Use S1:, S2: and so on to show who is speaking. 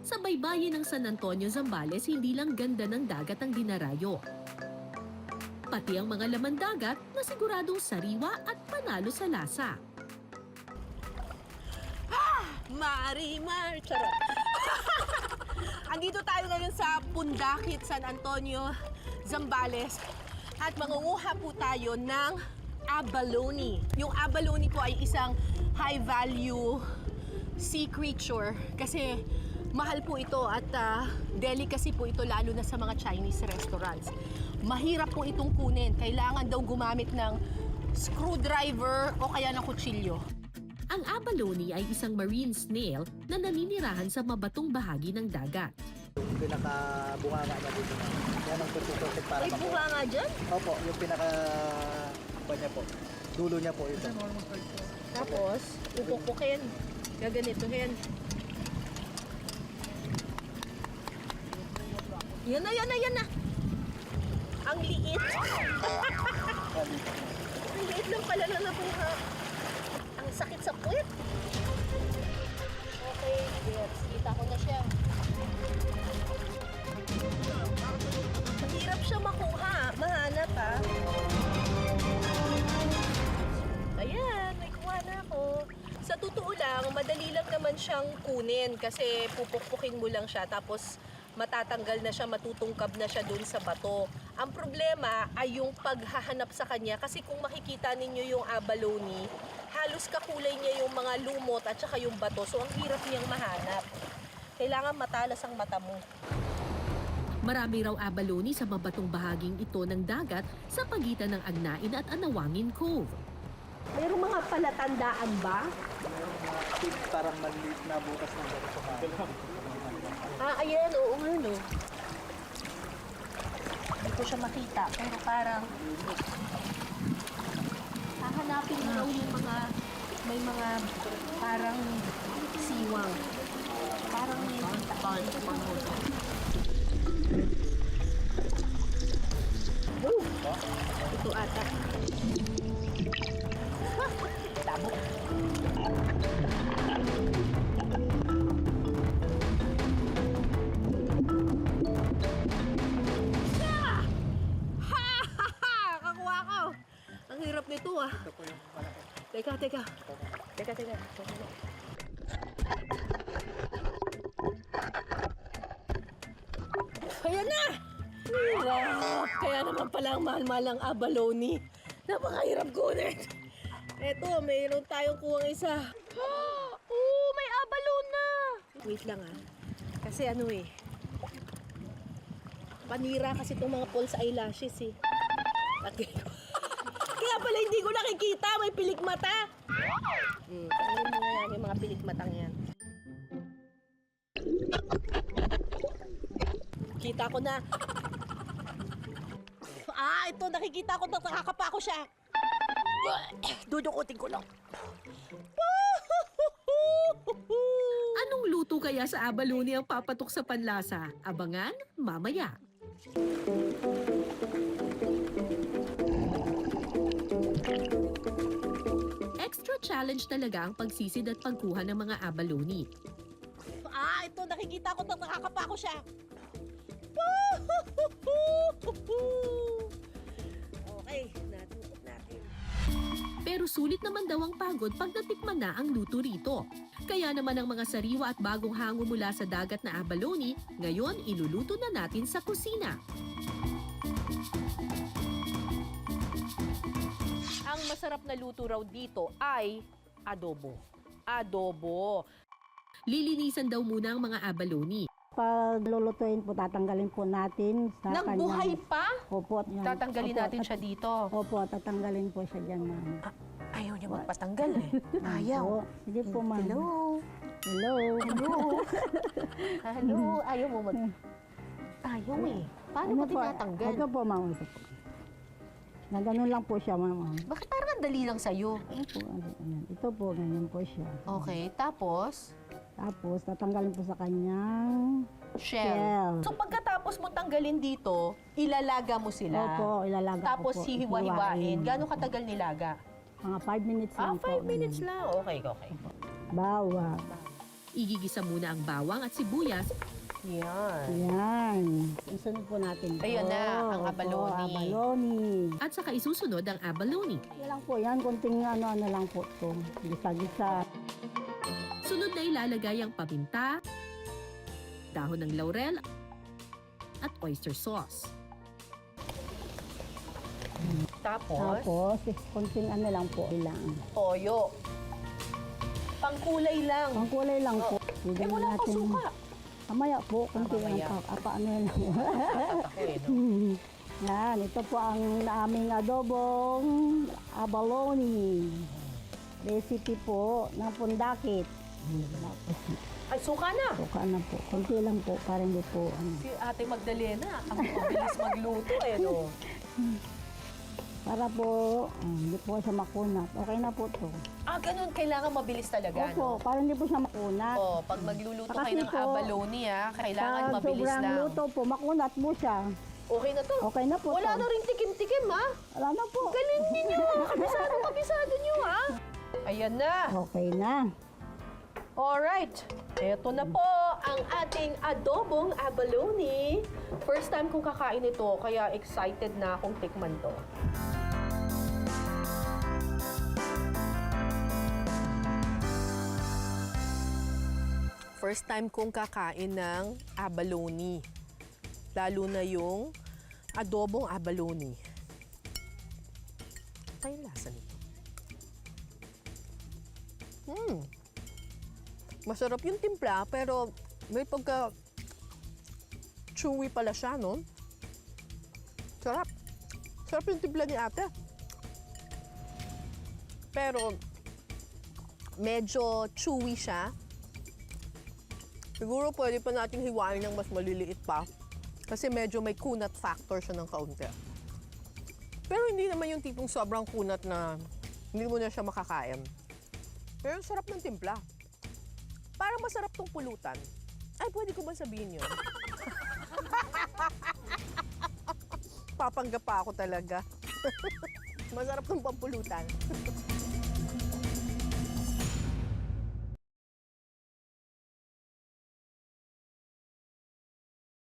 S1: Sa baybayin ng San Antonio, Zambales, hindi lang ganda ng dagat ang dinarayo. Pati ang mga laman dagat na siguradong sariwa at panalo sa lasa.
S2: Marimar! Charot! Andito tayo ngayon sa Pundakit, San Antonio, Zambales. At mangunguha po tayo ng abalone. Yung abalone po ay isang high-value sea creature kasi mahal po ito at delicacy po ito lalo na sa mga Chinese restaurants. Mahirap po itong kunin. Kailangan daw gumamit ng screwdriver o kaya ng kutsilyo.
S1: Ang abalone ay isang marine snail na naninirahan sa mabatong bahagi ng dagat.
S3: Yung pinaka-bunganga niya dito na. Yan ang tututusin para
S2: May bunga nga dyan?
S3: Opo, yung niya po. Dulo niya po ito.
S2: Tapos, pupukpukin. Gaganituhin. Yan na, yan na, yan na. Ang liit. Ang liit lang pala na nabuha. Ang sakit sa puwet. Okay, yes. Kita ko na siya. Mahirap siya makuha. Mahanap ha. Ayan, may kuha na ako. Sa totoo lang, madali lang naman siyang kunin kasi pupukpukin mo lang siya tapos matatanggal na siya, matutungkab na siya dun sa bato. Ang problema ay yung paghahanap sa kanya kasi kung makikita ninyo yung abalone, halos kakulay niya yung mga lumot at saka yung bato. So ang hirap niyang mahanap. Kailangan matalas ang mata mo.
S1: Marami raw abalone sa mabatong bahaging ito ng dagat sa pagitan ng Agnain at Anawangin Cove.
S2: Mayroong mga palatandaan ba?
S3: Parang maliit na butas ng ganito.
S2: Ayan, oo nga no. Hindi ko siya makita, pero parang hahanapin mo raw yung mga, may mga parang siwang. Parang may ito ata. Tabo. Kakuha ko. Ang hirap nito ah.
S3: Ito po yung malaki.
S2: Teka. Ayan na! Wow! Kaya naman pala ang mahal-mahal ang abalone. Napakahirap kunin. Eto, mayroon tayong kuwang isa. Oh, may abalone na! Wait lang ah. Kasi ano eh. Panira kasi itong mga false eyelashes eh. Okay. Kaya pala hindi ko nakikita. May pilik mata. Ano mo nga yan, yung mga pilik matang yan. Kita ko na. Ito nakikita ko na nakakapa ko siya. Dudukutin ko lang.
S1: Anong luto kaya sa abalone ang papatok sa panlasa? Abangan mamaya. Extra challenge talaga ang pagsisid at pagkuha ng mga abalone.
S2: Ito nakikita ko na nakakapa ko siya. Okay, natutok natin.
S1: Pero sulit naman daw ang pagod pag natikman na ang luto rito. Kaya naman ang mga sariwa at bagong hango mula sa dagat na abalone, ngayon iluluto na natin sa kusina.
S2: Ang masarap na luto raw dito ay adobo. Adobo.
S1: Lilinisan daw muna ang mga abalone.
S4: Pag lulutuin po, tatanggalin po natin sa
S2: Nang buhay pa?
S4: Opo. Yan.
S2: Tatanggalin
S4: Opo,
S2: natin siya dito.
S4: Opo, tatanggalin po siya dyan, ma'am.
S2: Ayaw niya magpatanggal eh. Ayaw.
S4: Opo. Sige po, ma'am.
S2: Hello.
S4: Hello.
S2: Hello. Ayaw mo mag... Ayaw eh. Paano mo tinatanggal?
S4: Ito po, ma'am. Ito po. Na ganun lang po siya, ma'am.
S2: Bakit parang ang dali lang sa'yo?
S4: Ito po, ganyan po siya.
S2: Okay, tapos?
S4: Tapos, tatanggalin po sa kanyang
S2: Shell. So pagkatapos mo tanggalin dito, ilalaga mo sila.
S4: Opo, ilalaga
S2: Tapos
S4: ko po.
S2: hihiwa-hiwain. Gano'ng katagal nilaga?
S4: Mga 5 minutes lang po.
S2: 5 minutes lang. Okay.
S4: Bawang.
S1: Igigisa muna ang bawang at sibuyas
S2: Yan.
S4: Yan. Isunod po natin po.
S2: Ayun na, ang
S4: Opo,
S2: abalone.
S4: abalone.
S1: at saka isusunod ang abalone.
S4: Yan lang po yan. Kunting ano lang po ito. Gisa-gisa.
S1: Sunod na ilalagay ang paminta, dahon ng laurel, at oyster sauce.
S2: Tapos,
S4: Tapos, kunting ano lang po ilang.
S2: toyo. Pangkulay lang.
S4: Ang kulay lang po.
S2: Eh, wala pa suka.
S4: Mamaya po, kunti lang
S2: mamaya.
S4: ano lang.
S2: Ako eh, no?
S4: Yan, ito po ang aming adobong abalone. Recipe po ng pundakit.
S2: Ay, suka na.
S4: Suka na po. Kunti lang po, para hindi po ano.
S2: Si Ate Magdalena, ang mabilis magluto eh, no?
S4: Para po, hindi po siya makunat. Okay na po to.
S2: Ah, ganun. Kailangan mabilis talaga,
S4: Opo,
S2: no?
S4: para hindi po siya makunat.
S2: Oh, pag magluluto
S4: Kasi
S2: kayo ng
S4: po,
S2: abalone, kailangan
S4: Pag
S2: mabilis
S4: sobrang
S2: lang.
S4: luto po, makunat mo siya.
S2: Okay na to.
S4: Okay na po
S2: Wala
S4: to.
S2: na rin tikim-tikim, ha?
S4: Wala na po.
S2: Galing ninyo. Kabisado nyo, ha? Ayan na.
S4: Okay na.
S2: Alright. Ito na po ang ating adobong abalone. First time kong kakain ito, kaya excited na akong tikman to. First time kong kakain ng abalone. Lalo na yung adobong abalone. Ano yung lasa nito? Masarap yung timpla, pero may pagka chewy pala siya, no? Sarap. Sarap yung timpla ni ate. Pero medyo chewy siya. Siguro pwede pa nating hiwain ng mas maliliit pa. Kasi medyo may kunat factor siya ng kaunti. Pero hindi naman yung tipong sobrang kunat na hindi mo na siya makakain. Pero ang sarap ng timpla. Parang masarap tong pulutan. Ay, pwede ko ba sabihin yun? Papanggap pa ako talaga. Masarap tong pampulutan.